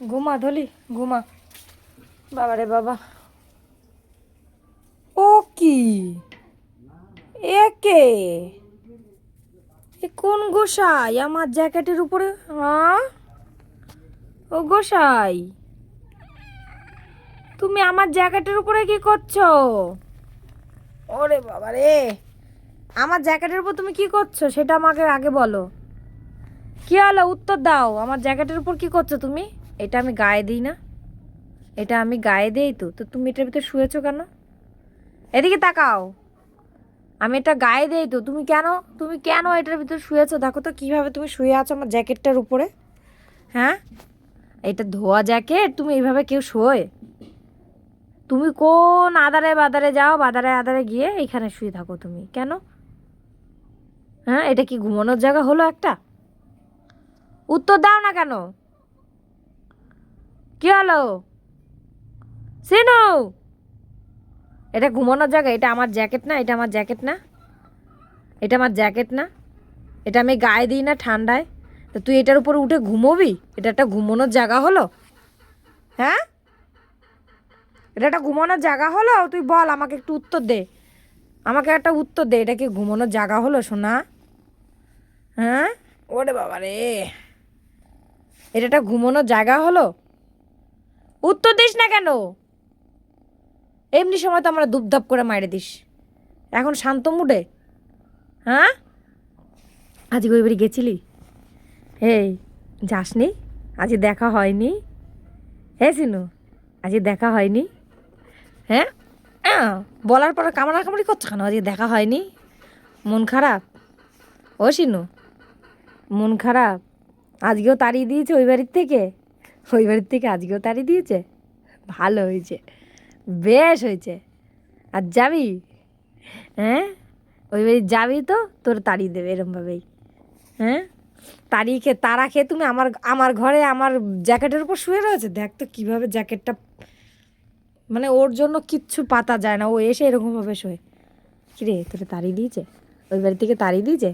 ঘুমা ধলি ঘুমা। বাবা রে বাবা, ও কি একে এ কোন গোসাই আমার জ্যাকেটের উপরে? হ্যাঁ ও গোসাই, তুমি আমার জ্যাকেটের উপরে কি করছো? ওরে বাবা রে, আমার জ্যাকেটের উপর তুমি কি করছো সেটা আমাকে আগে বলো। কি হলো উত্তর দাও, আমার জ্যাকেটের উপর কি করছো তুমি? এটা আমি গায়ে দিই না, এটা আমি গায়ে দিই তো, তো তুমি এটার ভিতরে শুয়েছো কেন? এদিকে তাকাও, আমি এটা গায়ে দেই তো, তুমি কেন এটার ভিতরে শুয়েছো? দেখো তো কিভাবে তুমি শুয়ে আছো আমার জ্যাকেটটার উপরে। হ্যাঁ, এটা ধোয়া জ্যাকেট, তুমি এইভাবে কেউ শোয়? তুমি কোন আদারে বাদারে যাও, বাদারে আদারে গিয়ে এইখানে শুয়ে থাকো তুমি কেন? হ্যাঁ, এটা কি ঘুমানোর জায়গা হলো একটা? উত্তর দাও না কেন? কি হলো সিনু? এটা ঘুমানোর জায়গা? এটা আমার জ্যাকেট না, এটা আমার জ্যাকেট না, এটা আমার জ্যাকেট না, এটা আমি গায়ে দিই না ঠান্ডায়। তো তুই এটার উপরে উঠে ঘুমোবি? এটা একটা ঘুমানোর জায়গা হলো? হ্যাঁ, এটা একটা ঘুমানোর জায়গা হলো? তুই বল, আমাকে একটু উত্তর দে, আমাকে একটা উত্তর দে, এটা কি ঘুমানোর জায়গা হলো সোনা? হ্যাঁ, ওরে বাবা রে, এটা একটা ঘুমানোর জায়গা হলো? উত্তর দিস না কেন? এমনি সময় তো আমরা ধুপধাপ করে মাইরে দিস, এখন শান্ত মুডে? হ্যাঁ, আজকে ওই বাড়ি গেছিলি? এই যাসনি? আজ দেখা হয়নি? হ্যাঁ সিনু, আজ দেখা হয়নি? হ্যাঁ, বলার পরে কামড়াকামড়ি করছো কেন? আজকে দেখা হয়নি? মন খারাপ? ও সিনু, মন খারাপ? আজকেও তাড়িয়ে দিয়েছে ওই বাড়ির থেকে? ওই বাড়ির থেকে আজকেও তাড়িয়ে দিয়েছে? ভালো হয়েছে, বেশ হয়েছে। আর যাবি? হ্যাঁ, ওই বাড়ি যাবি তো তোর তাড়িয়ে দেবে এরমভাবেই। হ্যাঁ, তাড়িয়ে খেয়ে তারা খেয়ে তুমি আমার আমার ঘরে আমার জ্যাকেটের উপর শুয়ে রয়েছে। দেখ তো কীভাবে জ্যাকেটটা, মানে ওর জন্য কিচ্ছু পাতা যায় না, ও এসে এরকমভাবে শোয়। কিরে তোকে তাড়িয়ে দিয়েছে? ওই বাড়ি থেকে তাড়িয়ে দিয়েছে?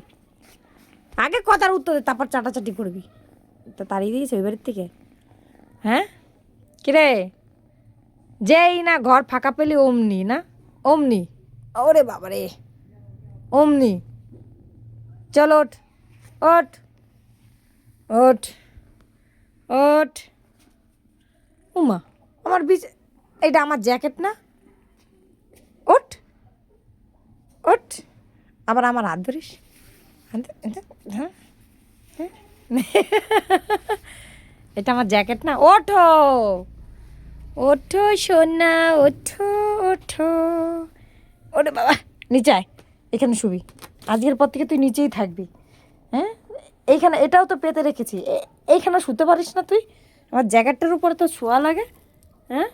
আগে কথার উত্তর দে, তারপর চাটাচাটি করবি। তা তাড়িয়ে দিয়েছে ওই বাড়ির থেকে? হ্যাঁ, কিরে, যেই না ঘর ফাঁকা পেলি অমনি না, অমনি, ওরে বাবা রে, অমনি। চল ওঠ, ওঠ, ওঠ, ওঠ। উমা, আমার এটা আমার জ্যাকেট না? ওঠ, ওঠ, আবার আমার হাত ধরিস? হ্যাঁ, হ্যাঁ। এটা আমার জ্যাকেট না? ওঠো, ওঠো সোনা, ওঠো, ওঠো। ওরে বাবা, নিচে আয়, এখানে শুবি। আজকের পর থেকে তুই নিচেই থাকবি। হ্যাঁ, এইখানে এটাও তো পেতে রেখেছি, এইখানে শুতে পারিস না তুই? আমার জ্যাকেটটার উপরে তো শোয়া লাগে। হ্যাঁ,